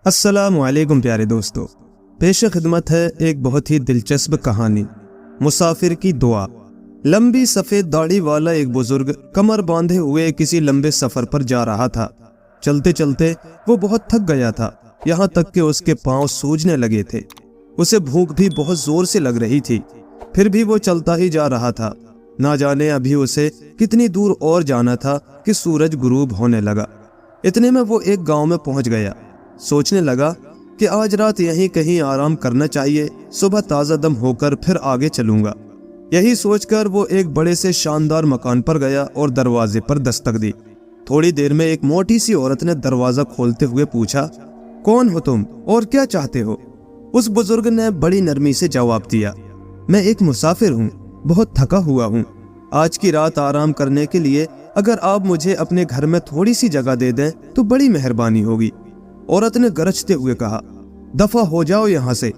अस्सलाम वालेकुम प्यारे दोस्तों, पेश खिदमत है एक बहुत ही दिलचस्प कहानी, मुसाफिर की दुआ। लंबी सफ़ेद दाढ़ी वाला एक बुजुर्ग कमर बांधे हुए किसी लंबे सफ़र पर जा रहा था। चलते चलते वो बहुत थक गया था, यहाँ तक कि उसके पांव सूजने लगे थे। उसे भूख भी बहुत ज़ोर से लग रही थी, फिर भी वो चलता ही जा रहा था। ना जाने अभी उसे कितनी दूर और जाना था कि सूरज गुरूब होने लगा। इतने में वो एक गांव में पहुंच गया। सोचने लगा कि आज रात यहीं कहीं आराम करना चाहिए, सुबह ताज़ा दम होकर फिर आगे चलूंगा। यही सोचकर वो एक बड़े से शानदार मकान पर गया और दरवाजे पर दस्तक दी। थोड़ी देर में एक मोटी सी औरत ने दरवाज़ा खोलते हुए पूछा, कौन हो तुम और क्या चाहते हो? उस बुजुर्ग ने बड़ी नरमी से जवाब दिया, मैं एक मुसाफिर हूँ, बहुत थका हुआ हूँ। आज की रात आराम करने के लिए अगर आप मुझे अपने घर में थोड़ी सी जगह दे दें तो बड़ी मेहरबानी होगी। औरत ने गरजते हुए कहा, दफा हो जाओ यहाँ से।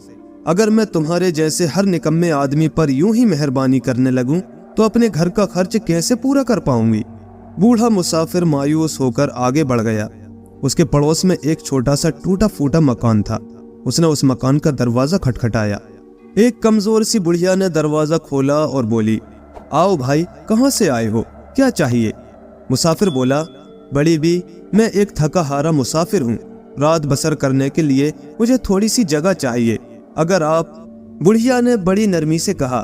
अगर मैं तुम्हारे जैसे हर निकम्मे आदमी पर यूं ही मेहरबानी करने लगूं तो अपने घर का खर्च कैसे पूरा कर पाऊंगी? बूढ़ा मुसाफिर मायूस होकर आगे बढ़ गया। उसके पड़ोस में एक छोटा सा टूटा फूटा मकान था। उसने उस मकान का दरवाजा खटखटाया। एक कमजोर सी बुढ़िया ने दरवाजा खोला और बोली, आओ भाई, कहाँ से आए हो, क्या चाहिए? मुसाफिर बोला, बड़ी बी, मैं एक थका हारा मुसाफिर हूँ, रात बसर करने के लिए मुझे थोड़ी सी जगह चाहिए। अगर आप। बुढ़िया ने बड़ी नरमी से कहा,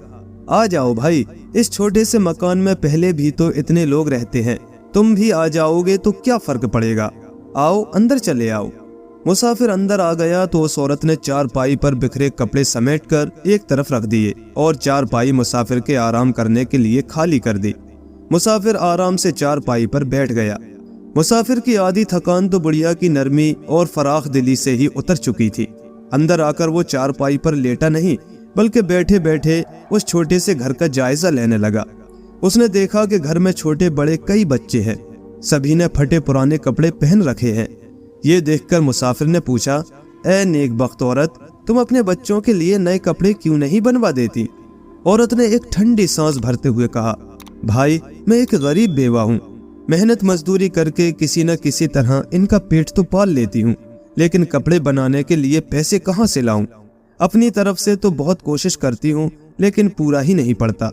आ जाओ भाई, इस छोटे से मकान में पहले भी तो इतने लोग रहते हैं, तुम भी आ जाओगे तो क्या फर्क पड़ेगा, आओ अंदर चले आओ। मुसाफिर अंदर आ गया तो उस औरत ने चारपाई पर बिखरे कपड़े समेटकर एक तरफ रख दिए और चारपाई मुसाफिर के आराम करने के लिए खाली कर दी। मुसाफिर आराम से चारपाई पर बैठ गया। मुसाफिर की आधी थकान तो बुढ़िया की नरमी और फराख दिली से ही उतर चुकी थी। अंदर आकर वो चारपाई पर लेटा नहीं बल्कि बैठे बैठे उस छोटे से घर का जायजा लेने लगा। उसने देखा कि घर में छोटे बड़े कई बच्चे हैं, सभी ने फटे पुराने कपड़े पहन रखे हैं। ये देखकर मुसाफिर ने पूछा, ए नेकबख्त औरत, तुम अपने बच्चों के लिए नए कपड़े क्यों नहीं बनवा देती? औरत ने एक ठंडी सांस भरते हुए कहा, भाई, मैं एक गरीब बेवा हूँ, मेहनत मजदूरी करके किसी न किसी तरह इनका पेट तो पाल लेती हूँ, लेकिन कपड़े बनाने के लिए पैसे कहाँ से लाऊं? अपनी तरफ से तो बहुत कोशिश करती हूँ लेकिन पूरा ही नहीं पड़ता।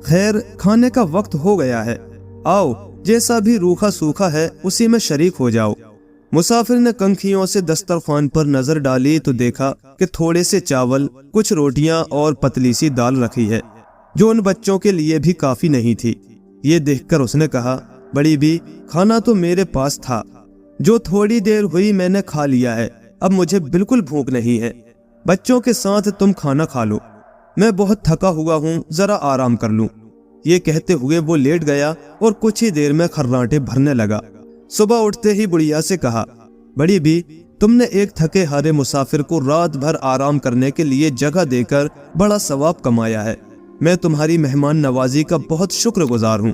खैर, खाने का वक्त हो गया है, आओ जैसा भी रूखा सूखा है उसी में शरीक हो जाओ। मुसाफिर ने कंखियों से दस्तरखान पर नजर डाली तो देखा कि थोड़े से चावल, कुछ रोटियां और पतली सी दाल रखी है, जो उन बच्चों के लिए भी काफी नहीं थी। ये देखकर उसने कहा, बड़ी बी, खाना तो मेरे पास था, जो थोड़ी देर हुई मैंने खा लिया है, अब मुझे बिल्कुल भूख नहीं है। बच्चों के साथ तुम खाना खा लो, मैं बहुत थका हुआ हूँ, जरा आराम कर लूं। ये कहते हुए वो लेट गया और कुछ ही देर में खर्राटे भरने लगा। सुबह उठते ही बुढ़िया से कहा, बड़ी बी, तुमने एक थके हारे मुसाफिर को रात भर आराम करने के लिए जगह देकर बड़ा सवाब कमाया है। मैं तुम्हारी मेहमान नवाजी का बहुत शुक्रगुजार हूँ।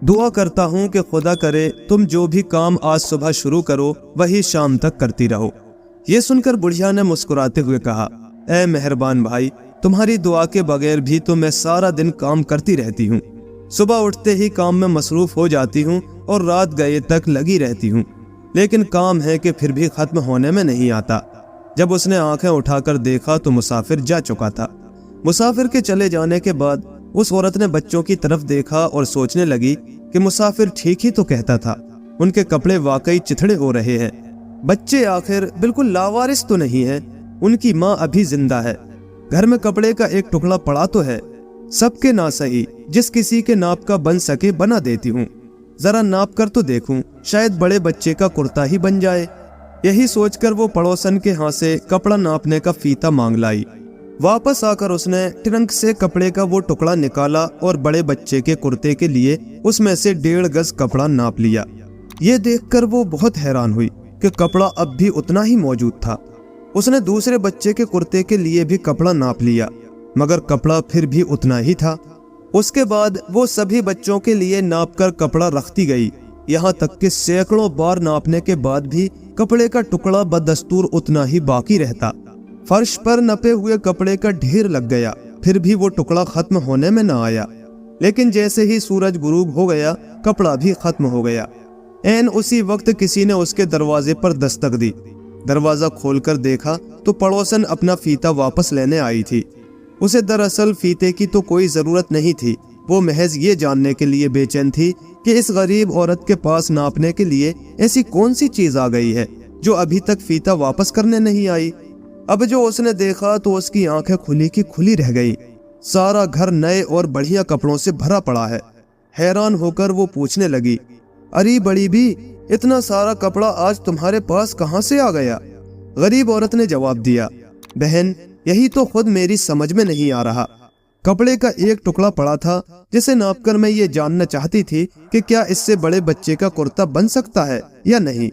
दुआ करता हूँ कि खुदा करे तुम जो भी काम आज सुबह शुरू करो वही शाम तक करती रहो। ये सुनकर बुढ़िया ने मुस्कुराते हुए कहा, ए मेहरबान भाई, तुम्हारी दुआ के बगैर भी तो मैं सारा दिन काम करती रहती हूँ। सुबह उठते ही काम में मसरूफ हो जाती हूँ और रात गए तक लगी रहती हूँ, लेकिन काम है कि फिर भी खत्म होने में नहीं आता। जब उसने आंखें उठाकर देखा तो मुसाफिर जा चुका था। मुसाफिर के चले जाने के बाद उस औरत ने बच्चों की तरफ देखा और सोचने लगी कि मुसाफिर ठीक ही तो कहता था, उनके कपड़े वाकई चिथड़े हो रहे हैं। बच्चे आखिर बिल्कुल लावारिस तो नहीं है, उनकी माँ अभी जिंदा है। घर में कपड़े का एक टुकड़ा पड़ा तो है, सबके ना सही, जिस किसी के नाप का बन सके बना देती हूँ। जरा नाप कर तो देखूं, शायद बड़े बच्चे का कुर्ता ही बन जाए। यही सोचकर वो पड़ोसन के हाथ से कपड़ा नापने का फीता मांग लाई। वापस आकर उसने ट्रंक से कपड़े का वो टुकड़ा निकाला और बड़े बच्चे के कुर्ते के लिए उसमें से 1.5 गज कपड़ा नाप लिया। ये देखकर वो बहुत हैरान हुई कि कपड़ा अब भी उतना ही मौजूद था। उसने दूसरे बच्चे के कुर्ते के लिए भी कपड़ा नाप लिया, मगर कपड़ा फिर भी उतना ही था। उसके बाद वो सभी बच्चों के लिए नाप कर कपड़ा रखती गई, यहाँ तक कि सैकड़ों बार नापने के बाद भी कपड़े का टुकड़ा बदस्तूर उतना ही बाकी रहता। फर्श पर नपे हुए कपड़े का ढेर लग गया, फिर भी वो टुकड़ा खत्म होने में न आया। लेकिन जैसे ही सूरज गुरूब हो गया, कपड़ा भी खत्म हो गया। ऐन उसी वक्त किसी ने उसके दरवाजे पर दस्तक दी। दरवाजा खोलकर देखा तो पड़ोसन अपना फीता वापस लेने आई थी। उसे दरअसल फीते की तो कोई जरूरत नहीं थी, वो महज ये जानने के लिए बेचैन थी कि इस गरीब औरत के पास नापने के लिए ऐसी कौन सी चीज आ गई है जो अभी तक फीता वापस करने नहीं आई। अब जो उसने देखा तो उसकी आंखें खुली की खुली रह गई। सारा घर नए और बढ़िया कपड़ों से भरा पड़ा है। हैरान होकर वो पूछने लगी, अरे बड़ी भी, इतना सारा कपड़ा आज तुम्हारे पास कहाँ से आ गया? गरीब औरत ने जवाब दिया, बहन यही तो खुद मेरी समझ में नहीं आ रहा। कपड़े का एक टुकड़ा पड़ा था जिसे नापकर मैं ये जानना चाहती थी कि क्या इससे बड़े बच्चे का कुर्ता बन सकता है या नहीं,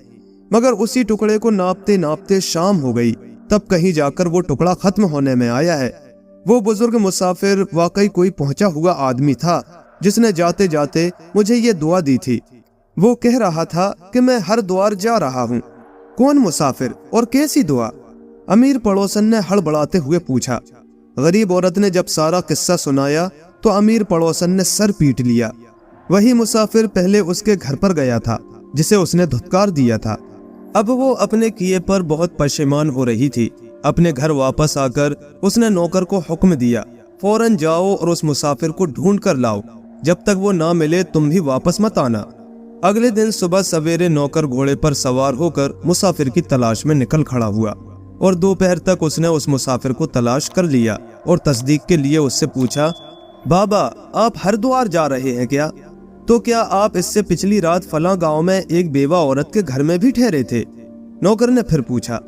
मगर उसी टुकड़े को नापते नापते शाम हो गई। तब कहीं जाकर वो टुकड़ा खत्म होने में आया है। वो बुजुर्ग मुसाफिर वाकई कोई पहुंचा हुआ आदमी था जिसने जाते जाते मुझे ये दुआ दी थी। वो कह रहा था कि मैं हर द्वार जा रहा हूँ। कौन मुसाफिर और कैसी दुआ? अमीर पड़ोसन ने हड़बड़ाते हुए पूछा। गरीब औरत ने जब सारा किस्सा सुनाया तो अमीर पड़ोसन ने सर पीट लिया। वही मुसाफिर पहले उसके घर पर गया था जिसे उसने धुतकार दिया था। अब वो अपने किए पर बहुत परेशान हो रही थी। अपने घर वापस आकर उसने नौकर को हुक्म दिया, फौरन जाओ और उस मुसाफिर को ढूंढ कर लाओ, जब तक वो ना मिले तुम भी वापस मत आना। अगले दिन सुबह सवेरे नौकर घोड़े पर सवार होकर मुसाफिर की तलाश में निकल खड़ा हुआ और दोपहर तक उसने उस मुसाफिर को तलाश कर लिया और तस्दीक के लिए उससे पूछा, बाबा आप हरिद्वार जा रहे हैं क्या? तो क्या आप इससे पिछली रात फलां गांव में एक बेवा औरत के घर में भी ठहरे थे? नौकर ने फिर पूछा।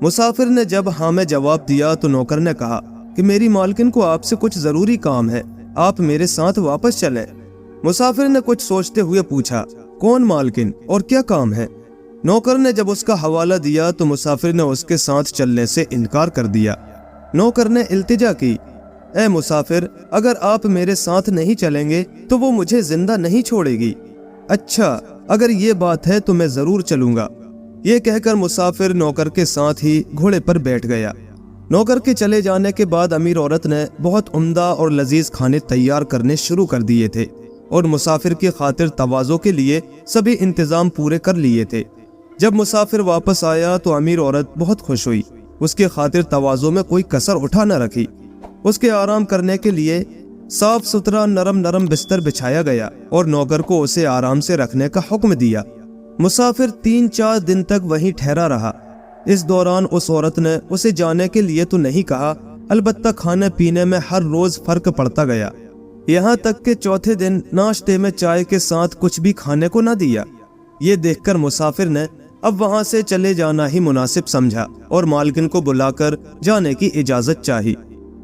मुसाफिर ने जब हाँ में जवाब दिया तो नौकर ने कहा कि मेरी मालकिन को आपसे कुछ जरूरी काम है, आप मेरे साथ वापस चलें। मुसाफिर ने कुछ सोचते हुए पूछा, कौन मालकिन और क्या काम है? नौकर ने जब उसका हवाला दिया तो मुसाफिर ने उसके साथ चलने से इनकार कर दिया। नौकर ने इल्तिजा की, ए मुसाफिर, अगर आप मेरे साथ नहीं चलेंगे तो वो मुझे जिंदा नहीं छोड़ेगी। अच्छा, अगर ये बात है तो मैं जरूर चलूंगा। ये कहकर मुसाफिर नौकर के साथ ही घोड़े पर बैठ गया। नौकर के चले जाने के बाद अमीर औरत ने बहुत उम्दा और लजीज खाने तैयार करने शुरू कर दिए थे और मुसाफिर की खातिर तवाज़ो के लिए सभी इंतजाम पूरे कर लिए थे। जब मुसाफिर वापस आया तो अमीर औरत बहुत खुश हुई। उसके खातिर तवाज़ो में कोई कसर उठा न रखी। उसके आराम करने के लिए साफ सुथरा नरम नरम बिस्तर बिछाया गया और नौकर को उसे आराम से रखने का हुक्म दिया। मुसाफिर 3-4 दिन तक वहीं ठहरा रहा। इस दौरान उस औरत ने उसे जाने के लिए तो नहीं कहा, अलबत्ता खाने पीने में हर रोज फर्क पड़ता गया। यहाँ तक कि चौथे दिन नाश्ते में चाय के साथ कुछ भी खाने को न दिया। ये देखकर मुसाफिर ने अब वहाँ से चले जाना ही मुनासिब समझा और मालकिन को बुलाकर जाने की इजाजत चाही।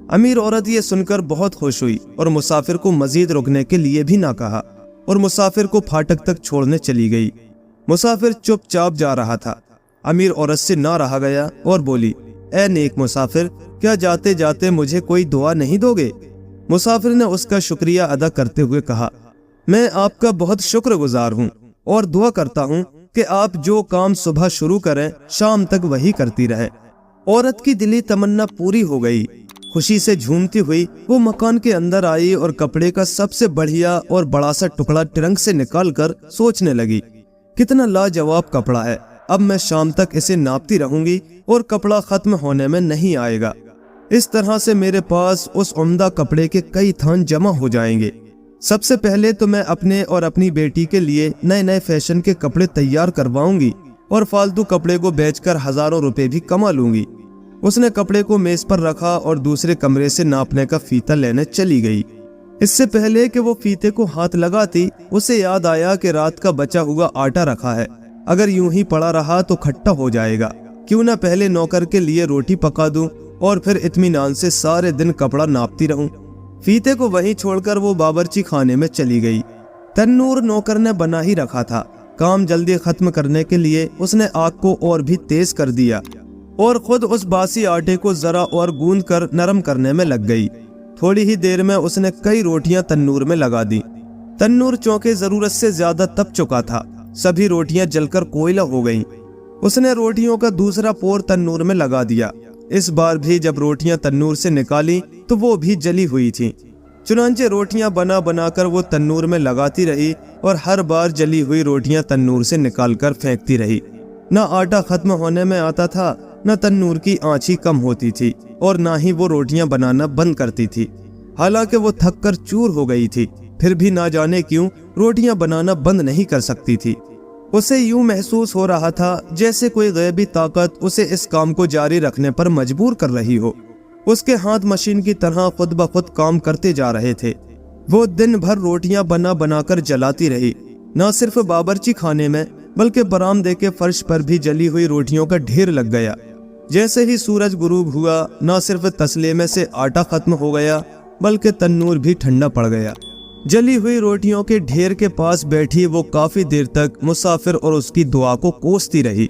अमीर औरत ये सुनकर बहुत खुश हुई और मुसाफिर को मजीद रुकने के लिए भी ना कहा और मुसाफिर को फाटक तक छोड़ने चली गई। मुसाफिर चुपचाप जा रहा था। अमीर औरत से ना रहा गया और बोली, ए नेक मुसाफिर, क्या जाते जाते मुझे कोई दुआ नहीं दोगे? मुसाफिर ने उसका शुक्रिया अदा करते हुए कहा, मैं आपका बहुत शुक्रगुजार हूँ और दुआ करता हूँ कि आप जो काम सुबह शुरू करें शाम तक वही करती रहे। औरत की दिली तमन्ना पूरी हो गई। खुशी से झूमती हुई वो मकान के अंदर आई और कपड़े का सबसे बढ़िया और बड़ा सा टुकड़ा ट्रंक से निकालकर सोचने लगी, कितना लाजवाब कपड़ा है। अब मैं शाम तक इसे नापती रहूंगी और कपड़ा खत्म होने में नहीं आएगा। इस तरह से मेरे पास उस उम्दा कपड़े के कई थान जमा हो जाएंगे। सबसे पहले तो मैं अपने और अपनी बेटी के लिए नए नए फैशन के कपड़े तैयार करवाऊंगी और फालतू कपड़े को बेचकर हजारों रुपए भी कमा लूंगी। उसने कपड़े को मेज पर रखा और दूसरे कमरे से नापने का फीता लेने चली गई। इससे पहले कि वो फीते को हाथ लगाती, उसे याद आया कि रात का बचा हुआ आटा रखा है। अगर यूं ही पड़ा रहा तो खट्टा हो जाएगा। क्यों ना पहले नौकर के लिए रोटी पका दूं और फिर इत्मीनान से सारे दिन कपड़ा नापती रहूं। फीते को वहीं छोड़कर वो बावर्ची खाने में चली गई। तन्नूर नौकर ने बना ही रखा था। काम जल्दी खत्म करने के लिए उसने आग को और भी तेज कर दिया और खुद उस बासी आटे को जरा और गूंद कर नरम करने में लग गई। थोड़ी ही देर में उसने कई रोटियां तन्नूर में लगा दी। तन्नूर चौंके जरूरत से ज्यादा तप चुका था। सभी रोटियां जलकर कोयला हो गईं। उसने रोटियों का दूसरा पोर तन्नूर में लगा दिया। इस बार भी जब रोटियां तन्नूर से निकाली तो वो भी जली हुई थीं। चुनांचे रोटियां बना बनाकर वो तन्नूर में लगाती रही और हर बार जली हुई रोटियां तन्नूर से निकालकर फेंकती रही। نہ آٹا ختم ہونے میں آتا تھا، نہ تنور کی آنچ ہی کم ہوتی تھی، اور نہ ہی وہ روٹیاں بنانا بند کرتی تھی۔ حالانکہ وہ تھک کر چور ہو گئی تھی، پھر بھی نہ جانے کیوں روٹیاں بنانا بند نہیں کر سکتی تھی۔ اسے یوں محسوس ہو رہا تھا جیسے کوئی غیبی طاقت اسے اس کام کو جاری رکھنے پر مجبور کر رہی ہو۔ اس کے ہاتھ مشین کی طرح خود بخود کام کرتے جا رہے تھے۔ وہ دن بھر روٹیاں بنا بنا کر جلاتی رہی، نہ صرف باورچی خانے میں بلکہ برآمدے کے فرش پر بھی جلی ہوئی روٹیوں کا ڈھیر لگ گیا۔ جیسے ہی سورج غروب ہوا، نہ صرف تسلے میں سے آٹا ختم ہو گیا بلکہ تنور بھی ٹھنڈا پڑ گیا۔ جلی ہوئی روٹیوں کے ڈھیر کے پاس بیٹھی وہ کافی دیر تک مسافر اور اس کی دعا کو کوستی رہی۔